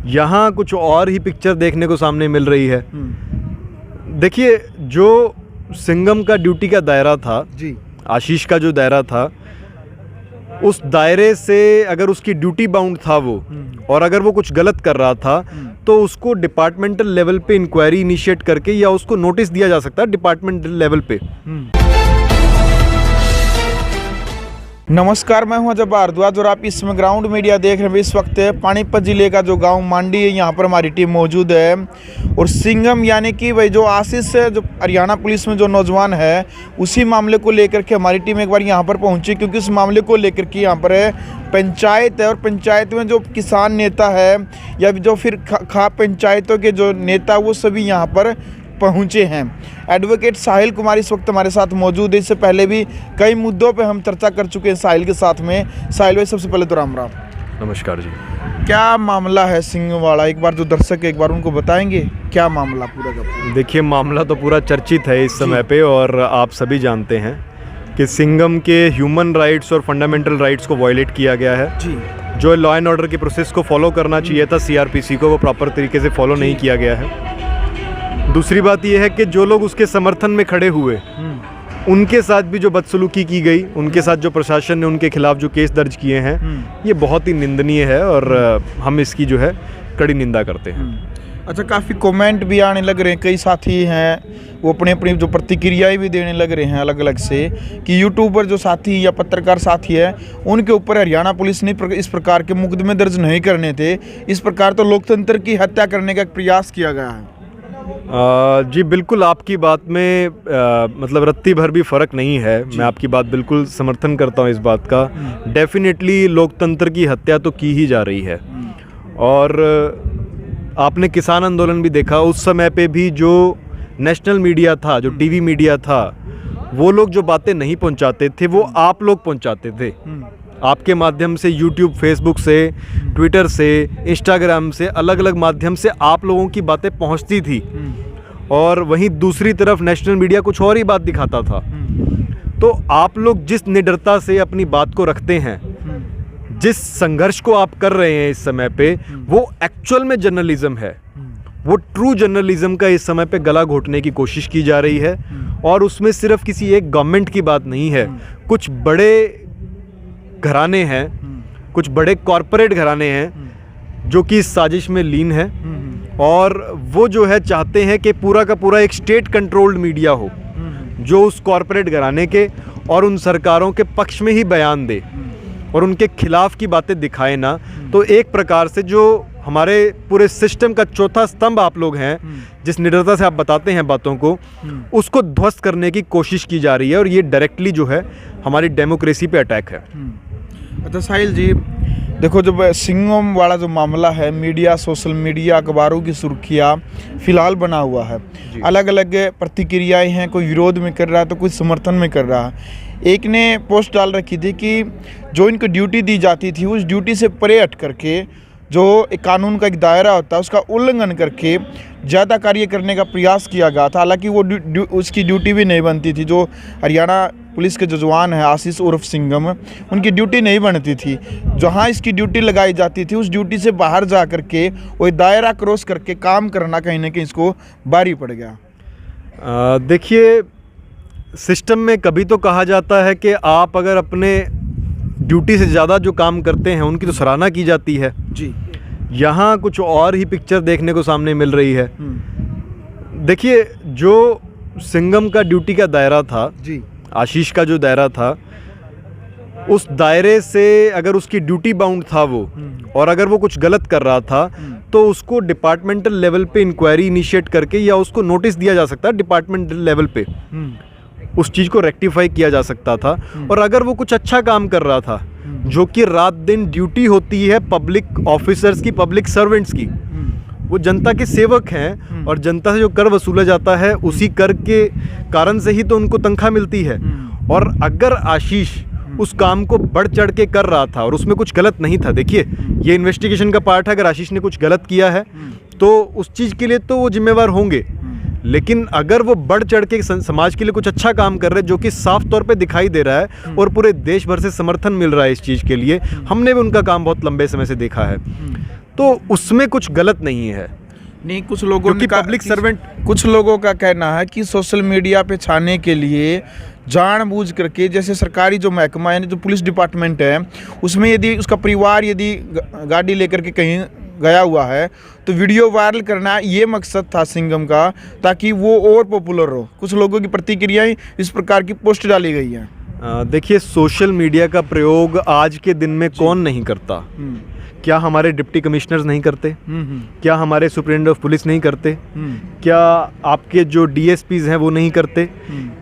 यहाँ कुछ और ही पिक्चर देखने को सामने मिल रही है। देखिए, जो सिंघम का ड्यूटी का दायरा था जी, आशीष का जो दायरा था, उस दायरे से अगर उसकी ड्यूटी बाउंड था वो, और अगर वो कुछ गलत कर रहा था तो उसको डिपार्टमेंटल लेवल पे इंक्वायरी इनिशिएट करके या उसको नोटिस दिया जा सकता है डिपार्टमेंटल लेवल पे। नमस्कार, मैं हूं अजय भारद्वाज और आप इसमें ग्राउंड मीडिया देख रहे हैं। इस वक्त पानीपत जिले का जो गांव मांडी है, यहां पर हमारी टीम मौजूद है और सिंघम यानी कि भाई जो आशीष है, जो हरियाणा पुलिस में जो नौजवान है, उसी मामले को लेकर के हमारी टीम एक बार यहां पर पहुंची, क्योंकि उस मामले को लेकर के यहां पर पंचायत है और पंचायत में जो किसान नेता है या जो फिर पंचायतों के जो नेता, वो सभी यहाँ पर पहुंचे हैं। एडवोकेट साहिल कुमार इस वक्त हमारे साथ मौजूद है। इससे पहले भी कई मुद्दों पे हम चर्चा कर चुके हैं साहिल के साथ में। साहिल भाई, सबसे पहले तो राम राम। नमस्कार जी। क्या मामला है सिंघम वाला, एक बार जो दर्शक एक बार उनको बताएंगे क्या मामला पूरा का पूरा? देखिए, मामला तो पूरा चर्चित है इस समय पे, और आप सभी जानते हैं कि सिंघम के ह्यूमन राइट्स और फंडामेंटल राइट्स को वायलेट किया गया है जी। जो लॉ एंड ऑर्डर की प्रोसेस को फॉलो करना चाहिए था सीआरपीसी को, वो प्रॉपर तरीके से फॉलो नहीं किया गया है। दूसरी बात यह है कि जो लोग उसके समर्थन में खड़े हुए, उनके साथ भी जो बदसलूकी की गई, उनके साथ जो प्रशासन ने उनके खिलाफ जो केस दर्ज किए हैं, ये बहुत ही निंदनीय है और हम इसकी जो है कड़ी निंदा करते हैं। अच्छा, काफ़ी कमेंट भी आने लग रहे हैं, कई साथी हैं वो अपनी अपनी जो प्रतिक्रियाएं भी देने लग रहे हैं अलग अलग से, कि यूट्यूबर जो साथी या पत्रकार साथी है, उनके ऊपर हरियाणा पुलिस ने इस प्रकार के मुकदमे दर्ज नहीं करने थे। इस प्रकार तो लोकतंत्र की हत्या करने का एक प्रयास किया गया है। जी बिल्कुल, आपकी बात में मतलब रत्ती भर भी फ़र्क नहीं है। मैं आपकी बात बिल्कुल समर्थन करता हूँ इस बात का। डेफिनेटली लोकतंत्र की हत्या तो की ही जा रही है। और आपने किसान आंदोलन भी देखा, उस समय पे भी जो नेशनल मीडिया था, जो टीवी मीडिया था, वो लोग जो बातें नहीं पहुंचाते थे, वो आप लोग पहुंचाते थे। आपके माध्यम से, यूट्यूब, फेसबुक से, ट्विटर से, इंस्टाग्राम से, अलग अलग माध्यम से आप लोगों की बातें पहुंचती थी, और वहीं दूसरी तरफ नेशनल मीडिया कुछ और ही बात दिखाता था। तो आप लोग जिस निडरता से अपनी बात को रखते हैं, जिस संघर्ष को आप कर रहे हैं इस समय पे, वो एक्चुअल में जर्नलिज्म है। वो ट्रू जर्नलिज्म का इस समय पे गला घोटने की कोशिश की जा रही है, और उसमें सिर्फ किसी एक गवर्नमेंट की बात नहीं है। कुछ बड़े घराने हैं, कुछ बड़े कॉरपोरेट घराने हैं जो कि इस साजिश में लीन है, और वो जो है चाहते हैं कि पूरा का पूरा एक स्टेट कंट्रोल्ड मीडिया हो, जो उस कॉरपोरेट घराने के और उन सरकारों के पक्ष में ही बयान दे और उनके खिलाफ की बातें दिखाए ना। तो एक प्रकार से जो हमारे पूरे सिस्टम का चौथा स्तंभ आप लोग हैं, जिस निडरता से आप बताते हैं बातों को, उसको ध्वस्त करने की कोशिश की जा रही है, और ये डायरेक्टली जो है हमारी डेमोक्रेसी पे अटैक है। अच्छा साहिल जी, देखो, जब सिंघम वाला जो मामला है, मीडिया, सोशल मीडिया, अखबारों की सुर्खियाँ फिलहाल बना हुआ है। अलग अलग प्रतिक्रियाएं हैं, कोई विरोध में कर रहा है तो कोई समर्थन में कर रहा है। एक ने पोस्ट डाल रखी थी कि जो इनको ड्यूटी दी जाती थी, उस ड्यूटी से परे हट करके, जो एक कानून का एक दायरा होता है, उसका उल्लंघन करके ज़्यादा कार्य करने का प्रयास किया गया था। हालांकि वो उसकी ड्यूटी भी नहीं बनती थी। जो हरियाणा पुलिस के जो जवान है आशीष उर्फ सिंघम, उनकी ड्यूटी नहीं बनती थी। जहाँ इसकी ड्यूटी लगाई जाती थी, उस ड्यूटी से बाहर जा करके वो दायरा क्रॉस करके काम करना कहीं ना कहीं इसको भारी पड़ गया। देखिए, सिस्टम में कभी तो कहा जाता है कि आप अगर अपने ड्यूटी से ज़्यादा जो काम करते हैं, उनकी तो सराहना की जाती है जी। यहाँ कुछ और ही पिक्चर देखने को सामने मिल रही है। देखिए, जो सिंघम का ड्यूटी का दायरा था जी, आशीष का जो दायरा था, उस दायरे से अगर उसकी ड्यूटी बाउंड था वो, और अगर वो कुछ गलत कर रहा था, तो उसको डिपार्टमेंटल लेवल पे इंक्वायरी इनिशिएट करके या उसको नोटिस दिया जा सकता है डिपार्टमेंटल लेवल पे, उस चीज़ को रेक्टिफाई किया जा सकता था। और अगर वो कुछ अच्छा काम कर रहा था, जो कि रात दिन ड्यूटी होती है पब्लिक ऑफिसर्स की, पब्लिक सर्वेंट्स की, वो जनता के सेवक हैं, और जनता से जो कर वसूला जाता है, उसी कर के कारण से ही तो उनको तनख्वाह मिलती है। और अगर आशीष उस काम को बढ़ चढ़ के कर रहा था और उसमें कुछ गलत नहीं था, देखिए ये इन्वेस्टिगेशन का पार्ट है, अगर आशीष ने कुछ गलत किया है तो उस चीज़ के लिए तो वो जिम्मेवार होंगे, लेकिन अगर वो बढ़ चढ़ के समाज के लिए कुछ अच्छा काम कर रहे हैं, जो कि साफ तौर पे दिखाई दे रहा है और पूरे देश भर से समर्थन मिल रहा है इस चीज़ के लिए, हमने भी उनका काम बहुत लंबे समय से देखा है, तो उसमें कुछ गलत नहीं है, नहीं, कुछ लोगों क्योंकि ने कहा पब्लिक कि- सर्वेंट कुछ लोगों का कहना है कि सोशल मीडिया पे छाने के लिए जानबूझ करके, जैसे सरकारी जो महकमा है, जो पुलिस डिपार्टमेंट है, उसमें यदि उसका परिवार यदि गाड़ी लेकर के कहीं गया हुआ है तो वीडियो वायरल करना ये मकसद था सिंघम का, ताकि वो और पॉपुलर हो। कुछ लोगों की प्रतिक्रियाएं इस प्रकार की पोस्ट डाली गई हैं। देखिए, सोशल मीडिया का प्रयोग आज के दिन में कौन नहीं करता? क्या हमारे डिप्टी कमिश्नर्स नहीं करते? क्या हमारे सुप्रिटेंडेंट ऑफ पुलिस नहीं करते? क्या आपके जो डीएसपीज हैं वो नहीं करते?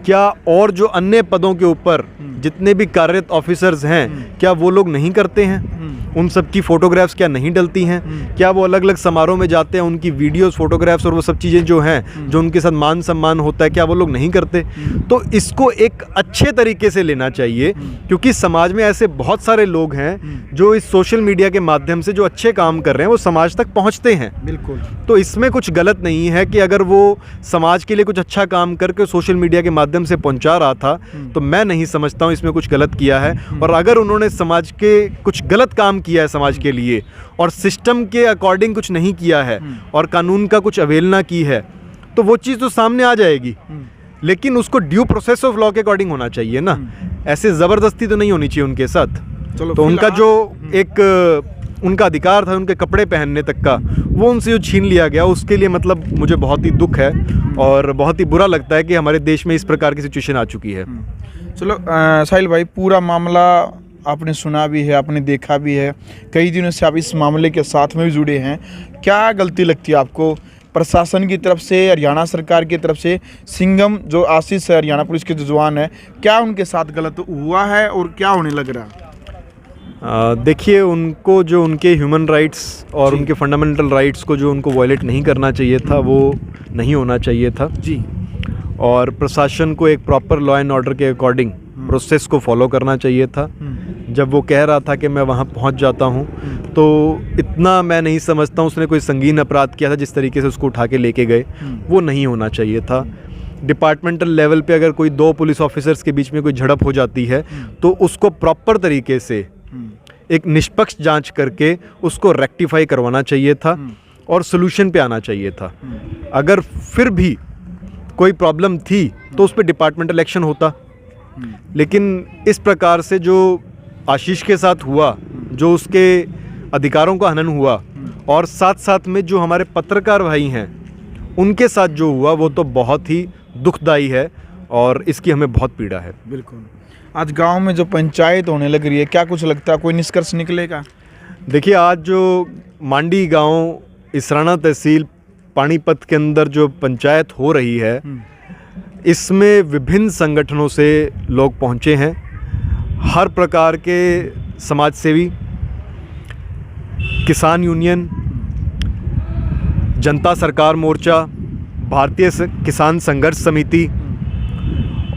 क्या और जो अन्य पदों के ऊपर जितने भी कार्यरत ऑफिसर्स हैं, क्या वो लोग नहीं करते हैं? उन सब की फोटोग्राफ्स क्या नहीं डलती हैं? क्या वो अलग अलग समारोह में जाते हैं, उनकी वीडियोस, फोटोग्राफ्स और वो सब चीज़ें जो हैं, जो उनके साथ मान सम्मान होता है, क्या वो लोग नहीं करते? तो इसको एक अच्छे तरीके से लेना चाहिए, क्योंकि समाज में ऐसे बहुत सारे लोग हैं जो इस सोशल मीडिया के माध्यम से जो अच्छे काम कर रहे हैं वो समाज तक पहुंचते हैं। बिल्कुल। तो इसमें कुछ गलत नहीं है कि अगर वो समाज के लिए कुछ अच्छा काम करके सोशल मीडिया के माध्यम से पहुंचा रहा था, तो मैं नहीं समझता हूं इसमें कुछ गलत किया है। और अगर उन्होंने समाज के कुछ गलत काम किया है समाज के लिए और सिस्टम के अकॉर्डिंग कुछ नहीं किया है और कानून का कुछ अवहेलना की है, तो वो चीज़ तो सामने आ जाएगी, लेकिन उसको ड्यू प्रोसेस ऑफ लॉ के अकॉर्डिंग होना चाहिए ना। ऐसे ज़बरदस्ती तो नहीं होनी चाहिए उनके साथ। चलो, तो उनका जो एक उनका अधिकार था उनके कपड़े पहनने तक का, वो उनसे जो छीन लिया गया, उसके लिए मतलब मुझे बहुत ही दुख है और बहुत ही बुरा लगता है कि हमारे देश में इस प्रकार की सिचुएशन आ चुकी है। चलो साहिल भाई, पूरा मामला आपने सुना भी है, आपने देखा भी है, कई दिनों से आप इस मामले के साथ में भी जुड़े हैं। क्या गलती लगती है आपको प्रशासन की तरफ से, हरियाणा सरकार की तरफ से? सिंघम जो आशीष है, हरियाणा पुलिस के जो जवान है, क्या उनके साथ गलत हुआ है और क्या होने लग रहा है? देखिए, उनको जो उनके ह्यूमन राइट्स और उनके फंडामेंटल राइट्स को जो उनको वायलेट नहीं करना चाहिए था, वो नहीं होना चाहिए था जी। और प्रशासन को एक प्रॉपर लॉ एंड ऑर्डर के अकॉर्डिंग प्रोसेस को फॉलो करना चाहिए था। जब वो कह रहा था कि मैं वहाँ पहुँच जाता हूँ, तो इतना मैं नहीं समझता हूँ उसने कोई संगीन अपराध किया था जिस तरीके से उसको उठा के लेके गए, वो नहीं होना चाहिए था। डिपार्टमेंटल लेवल पे अगर कोई दो पुलिस ऑफिसर्स के बीच में कोई झड़प हो जाती है, तो उसको प्रॉपर तरीके से एक निष्पक्ष जांच करके उसको रेक्टिफाई करवाना चाहिए था और सोल्यूशन पे आना चाहिए था। अगर फिर भी कोई प्रॉब्लम थी तो उस पर डिपार्टमेंटल एक्शन होता, लेकिन इस प्रकार से जो आशीष के साथ हुआ, जो उसके अधिकारों का हनन हुआ और साथ साथ में जो हमारे पत्रकार भाई हैं उनके साथ जो हुआ, वो तो बहुत ही दुखदाई है और इसकी हमें बहुत पीड़ा है। बिल्कुल। आज गांव में जो पंचायत होने लग रही है, क्या कुछ लगता है कोई निष्कर्ष निकलेगा? देखिए, आज जो मांडी गांव, इसराना तहसील, पानीपत के अंदर जो पंचायत हो रही है, इसमें विभिन्न संगठनों से लोग पहुंचे हैं। हर प्रकार के समाजसेवी, किसान यूनियन, जनता सरकार मोर्चा, भारतीय किसान संघर्ष समिति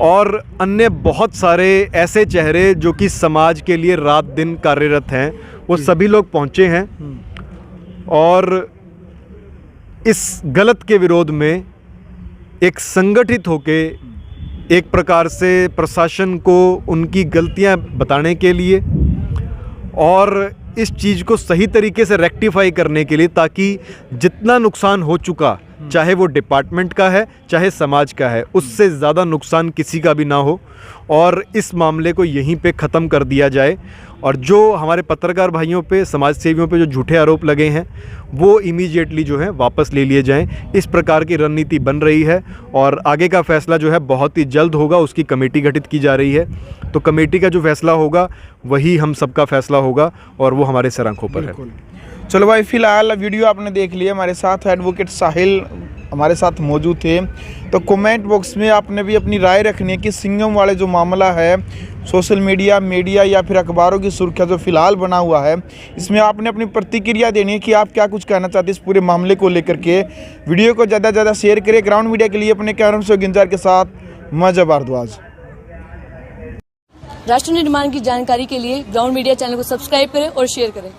और अन्य बहुत सारे ऐसे चेहरे जो कि समाज के लिए रात दिन कार्यरत हैं, वो सभी लोग पहुंचे हैं और इस गलत के विरोध में एक संगठित होके एक प्रकार से प्रशासन को उनकी गलतियां बताने के लिए और इस चीज़ को सही तरीके से रेक्टिफाई करने के लिए, ताकि जितना नुकसान हो चुका, चाहे वो डिपार्टमेंट का है चाहे समाज का है, उससे ज़्यादा नुकसान किसी का भी ना हो और इस मामले को यहीं पे ख़त्म कर दिया जाए। और जो हमारे पत्रकार भाइयों पे, समाज सेवियों पे जो झूठे आरोप लगे हैं, वो इमीडिएटली जो है वापस ले लिए जाएं। इस प्रकार की रणनीति बन रही है और आगे का फैसला जो है बहुत ही जल्द होगा। उसकी कमेटी गठित की जा रही है, तो कमेटी का जो फैसला होगा वही हम सबका फैसला होगा और वो हमारे सर आंखों पर है। चलो भाई, फिलहाल वीडियो आपने देख लिया। हमारे साथ एडवोकेट साहिल हमारे साथ मौजूद थे। तो कमेंट बॉक्स में आपने भी अपनी राय रखनी है कि सिंघम वाले जो मामला है, सोशल मीडिया या फिर अखबारों की सुर्खियां जो फिलहाल बना हुआ है, इसमें आपने अपनी प्रतिक्रिया देनी है कि आप क्या कुछ कहना चाहते हैं इस पूरे मामले को लेकर के। वीडियो को ज़्यादा से ज़्यादा शेयर करें। ग्राउंड मीडिया के लिए अपने कैमरा से गिंजार के साथ मजा भारद्वाज। राष्ट्र निर्माण की जानकारी के लिए ग्राउंड मीडिया चैनल को सब्सक्राइब करें और शेयर करें।